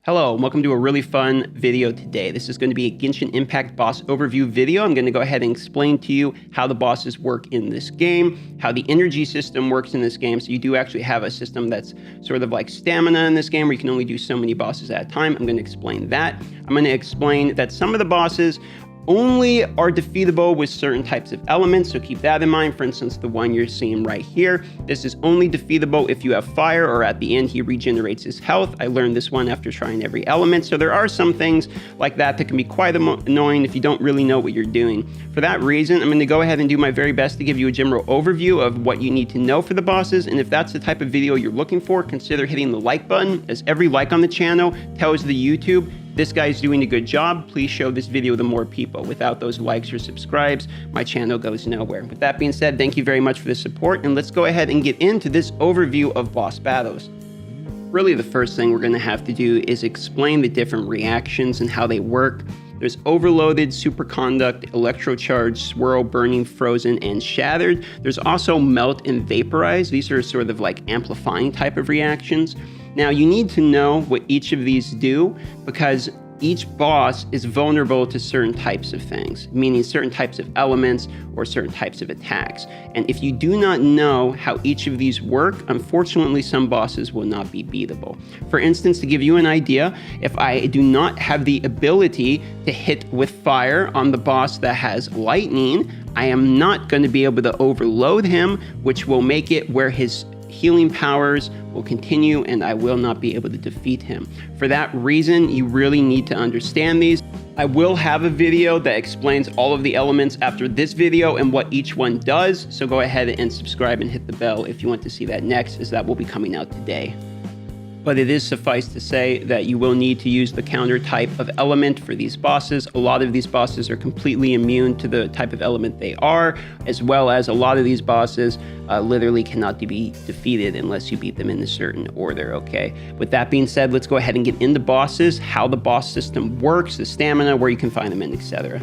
Hello, and welcome to a really fun video today. This is going to be a Genshin Impact boss overview video. I'm going to go ahead and explain to you how the bosses work in this game, how the energy system works in this game. So you do actually have a system that's sort of like stamina in this game where you can only do so many bosses at a time. I'm going to explain that. I'm going to explain that some of the bosses only are defeatable with certain types of elements, so keep that in mind. For instance, the one you're seeing right here, this is only defeatable if you have fire, or at the end he regenerates his health. I learned this one after trying every element, so there are some things like that that can be quite annoying if you don't really know what you're doing. For that reason, I'm going to go ahead and do my very best to give you a general overview of what you need to know for the bosses, and if that's the type of video you're looking for, consider hitting the like button, as every like on the channel tells the YouTube this guy's doing a good job. Please show this video to more people. Without those likes or subscribes, my channel goes nowhere. With that being said, thank you very much for the support, and let's go ahead and get into this overview of boss battles. Really, the first thing we're going to have to do is explain the different reactions and how they work. There's overloaded, superconduct, electrocharged, swirl, burning, frozen, and shattered. There's also melt and vaporize. These are sort of like amplifying type of reactions. Now, you need to know what each of these do because each boss is vulnerable to certain types of things, meaning certain types of elements or certain types of attacks. And if you do not know how each of these work, unfortunately, some bosses will not be beatable. For instance, to give you an idea, if I do not have the ability to hit with fire on the boss that has lightning, I am not going to be able to overload him, which will make it where his healing powers will continue and I will not be able to defeat him. For that reason, you really need to understand these. I will have a video that explains all of the elements after this video and what each one does, so go ahead and subscribe and hit the bell if you want to see that next, as that will be coming out today. But it is suffice to say that you will need to use the counter type of element for these bosses. A lot of these bosses are completely immune to the type of element they are, as well as a lot of these bosses literally cannot be defeated unless you beat them in a certain order, okay? With that being said, let's go ahead and get into bosses, how the boss system works, the stamina, where you can find them, and etc.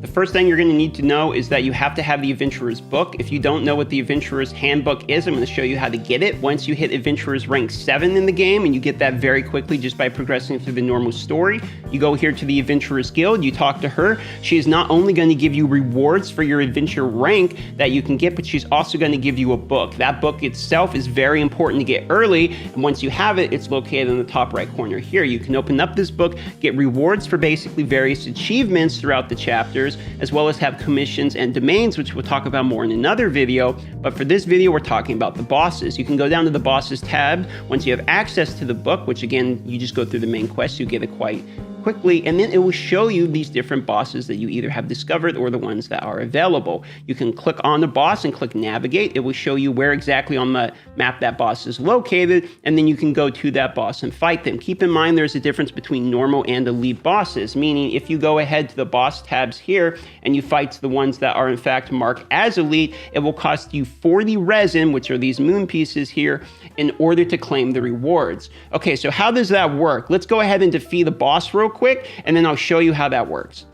The first thing you're going to need to know is that you have to have the Adventurer's Book. If you don't know what the Adventurer's Handbook is, I'm going to show you how to get it. Once you hit Adventurer's rank 7 in the game, and you get that very quickly just by progressing through the normal story, you go here to the Adventurer's Guild, you talk to her. She is not only going to give you rewards for your adventure rank that you can get, but she's also going to give you a book. That book itself is very important to get early, and once you have it, it's located in the top right corner here. You can open up this book, get rewards for basically various achievements throughout the chapters, as well as have commissions and domains, which we'll talk about more in another video. But for this video, we're talking about the bosses. You can go down to the bosses tab once you have access to the book, which again, you just go through the main quest, you get it quite quickly, and then it will show you these different bosses that you either have discovered or the ones that are available. You can click on the boss and click navigate. It will show you where exactly on the map that boss is located, and then you can go to that boss and fight them. Keep in mind there's a difference between normal and elite bosses, meaning if you go ahead to the boss tabs here and you fight the ones that are in fact marked as elite, it will cost you 40 resin, which are these moon pieces here, in order to claim the rewards. Okay, so how does that work? Let's go ahead and defeat the boss real quick, and then I'll show you how that works.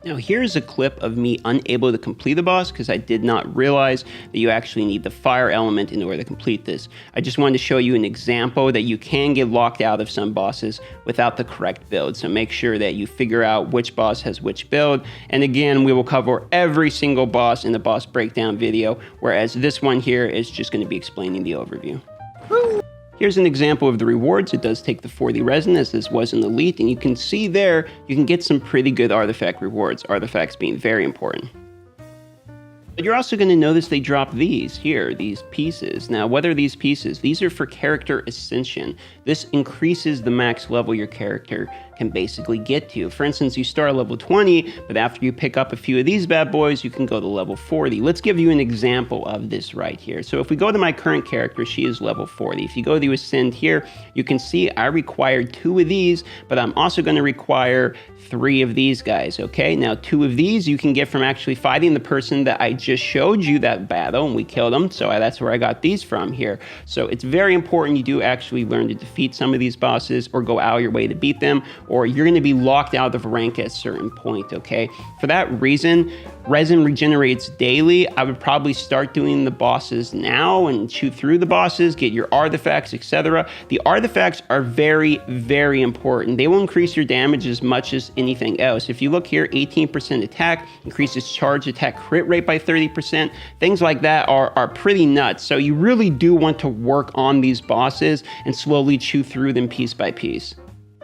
Now here's a clip of me unable to complete the boss because I did not realize that you actually need the fire element in order to complete this. I just wanted to show you an example that you can get locked out of some bosses without the correct build. So make sure that you figure out which boss has which build. And again, we will cover every single boss in the boss breakdown video, whereas this one here is just going to be explaining the overview. Woo! Here's an example of the rewards. It does take the 40 resin, as this was an elite, and you can see there, you can get some pretty good artifact rewards, artifacts being very important. But you're also going to notice they drop these here, these pieces. Now, what are these pieces? These are for character ascension. This increases the max level your character can basically get to. For instance, you start at level 20, but after you pick up a few of these bad boys, you can go to level 40. Let's give you an example of this right here. So if we go to my current character, she is level 40. If you go to ascend here, you can see I required 2 of these, but I'm also going to require 3 of these guys, okay? Now, 2 of these you can get from actually fighting the person that I just showed you that battle, and we killed him, so that's where I got these from here. So it's very important you do actually learn to defeat some of these bosses or go out of your way to beat them, or you're going to be locked out of rank at a certain point, okay? For that reason, resin regenerates daily, I would probably start doing the bosses now and chew through the bosses, get your artifacts, etc. The artifacts are very, very important. They will increase your damage as much as anything else. If you look here, 18% attack, increases charge attack crit rate by 30%. Things like that are pretty nuts. So you really do want to work on these bosses and slowly chew through them piece by piece.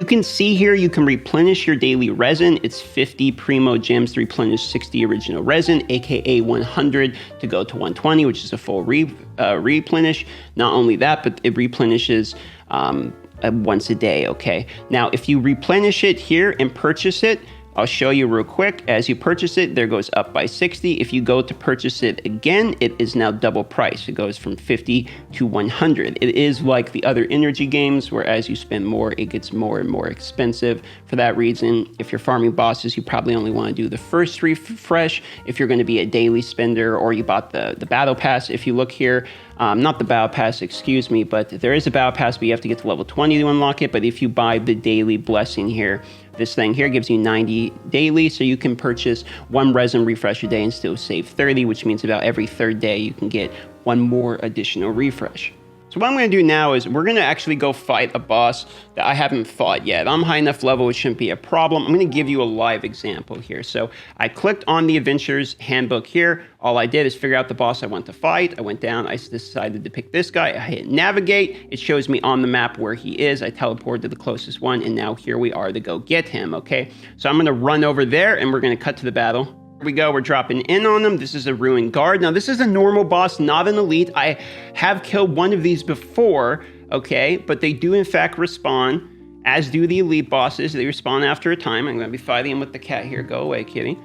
You can see here you can replenish your daily resin. It's 50 primo gems to replenish 60 original resin, aka 100 to go to 120, which is a full replenish. Not only that, but it replenishes once a day, okay? Now, if you replenish it here and purchase it, I'll show you real quick. As you purchase it, there goes up by 60. If you go to purchase it again, it is now double price. It goes from 50 to 100. It is like the other energy games, where as you spend more, it gets more and more expensive. For that reason, if you're farming bosses, you probably only want to do the first refresh. If you're going to be a daily spender, or you bought the battle pass, if you look here, not the battle pass, excuse me, but there is a battle pass, but you have to get to level 20 to unlock it. But if you buy the daily blessing here, this thing here gives you 90 daily, so you can purchase 1 resin refresh a day and still save 30, which means about every 3rd day you can get 1 more additional refresh. So what I'm going to do now is we're going to actually go fight a boss that I haven't fought yet. I'm high enough level, it shouldn't be a problem. I'm going to give you a live example here. So I clicked on the Adventurer's Handbook here. All I did is figure out the boss I want to fight. I went down, I decided to pick this guy. I hit navigate. It shows me on the map where he is. I teleported to the closest one, and now here we are to go get him, okay? So I'm going to run over there, and we're going to cut to the battle. We go, we're dropping in on them. This is a ruined guard. Now, this is a normal boss, not an elite. I have killed one of these before, okay? But they do, in fact, respawn, as do the elite bosses. They respawn after a time. I'm going to be fighting him with the cat here. Go away, kitty.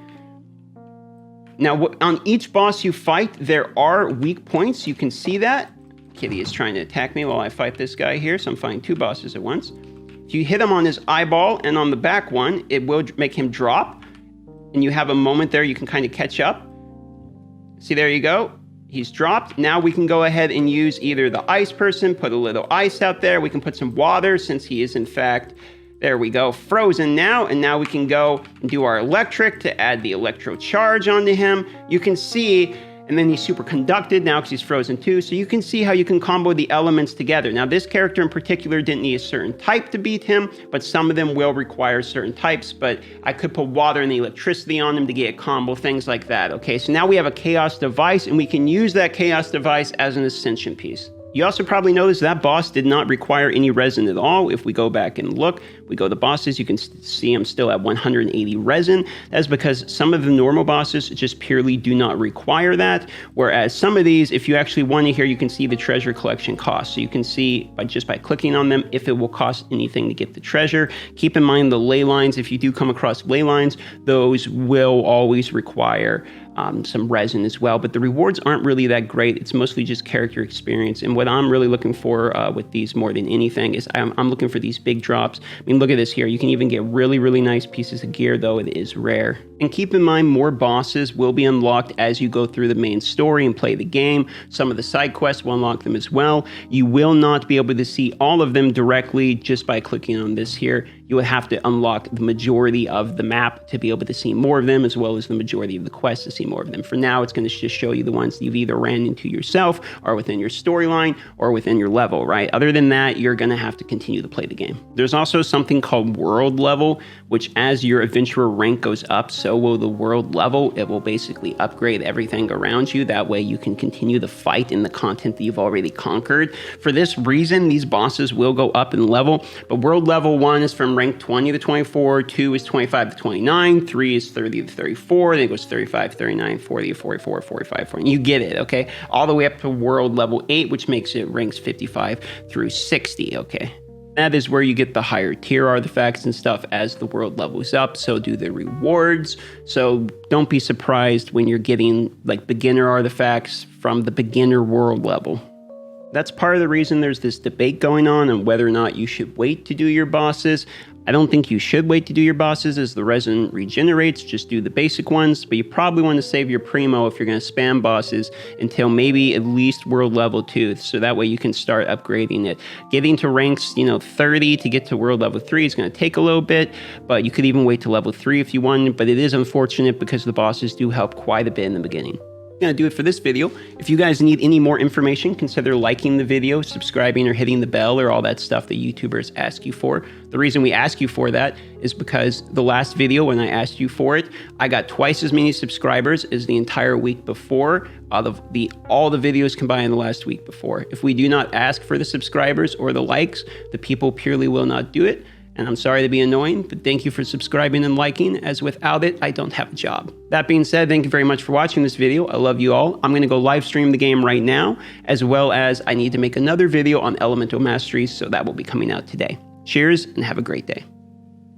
Now, on each boss you fight, there are weak points. You can see that. Kitty is trying to attack me while I fight this guy here, so I'm fighting 2 bosses at once. If you hit him on his eyeball and on the back one, it will make him drop. And you have a moment there, you can kind of catch up. See, there you go. He's dropped. Now we can go ahead and use either the ice person, put a little ice out there. We can put some water since he is, in fact, there we go, frozen now. And now we can go and do our electric to add the electro charge onto him. You can see, and then he's super conducted now because he's frozen too. So you can see how you can combo the elements together. Now, this character in particular didn't need a certain type to beat him, but some of them will require certain types. But I could put water and the electricity on him to get a combo, things like that. Okay, so now we have a chaos device, and we can use that chaos device as an ascension piece. You also probably noticed that boss did not require any resin at all. If we go back and look, we go to bosses, you can see I'm still at 180 resin. That's because some of the normal bosses just purely do not require that. Whereas some of these, if you actually want to here, you can see the treasure collection cost. So you can see just by clicking on them if it will cost anything to get the treasure. Keep in mind the ley lines. If you do come across ley lines, those will always require some resin as well, but the rewards aren't really that great. It's mostly just character experience. And what I'm really looking for with these more than anything is I'm looking for these big drops. I mean, look at this here. You can even get really, really nice pieces of gear, though it is rare. And keep in mind, more bosses will be unlocked as you go through the main story and play the game. Some of the side quests will unlock them as well. You will not be able to see all of them directly just by clicking on this here. You would have to unlock the majority of the map to be able to see more of them, as well as the majority of the quests to see more of them. For now, it's going to just show you the ones that you've either ran into yourself, or within your storyline, or within your level, right? Other than that, you're going to have to continue to play the game. There's also something called world level, which as your adventurer rank goes up, so will the world level. It will basically upgrade everything around you. That way you can continue the fight in the content that you've already conquered. For this reason, these bosses will go up in level, but world level 1 is from rank 20 to 24, 2 is 25 to 29, 3 is 30 to 34, then it goes 35, 39, 40, 44, 45, 40. You get it, okay? All the way up to world level 8, which makes it ranks 55 through 60, okay? That is where you get the higher tier artifacts and stuff as the world levels up. So do the rewards. So don't be surprised when you're getting like beginner artifacts from the beginner world level. That's part of the reason there's this debate going on whether or not you should wait to do your bosses. I don't think you should wait to do your bosses as the resin regenerates, just do the basic ones, but you probably want to save your primo if you're going to spam bosses until maybe at least world level 2, so that way you can start upgrading it. Getting to ranks, 30 to get to world level 3 is going to take a little bit, but you could even wait to level 3 if you want, but it is unfortunate because the bosses do help quite a bit in the beginning. Gonna do it for this video. If you guys need any more information, consider liking the video, subscribing, or hitting the bell, or all that stuff that YouTubers ask you for. The reason we ask you for that is because the last video, when I asked you for it, I got twice as many subscribers as the entire week before, all the videos combined the last week before. If we do not ask for the subscribers or the likes, the people purely will not do it. And I'm sorry to be annoying, but thank you for subscribing and liking, as without it, I don't have a job. That being said, thank you very much for watching this video. I love you all. I'm going to go live stream the game right now, as well as I need to make another video on Elemental Masteries, so that will be coming out today. Cheers, and have a great day.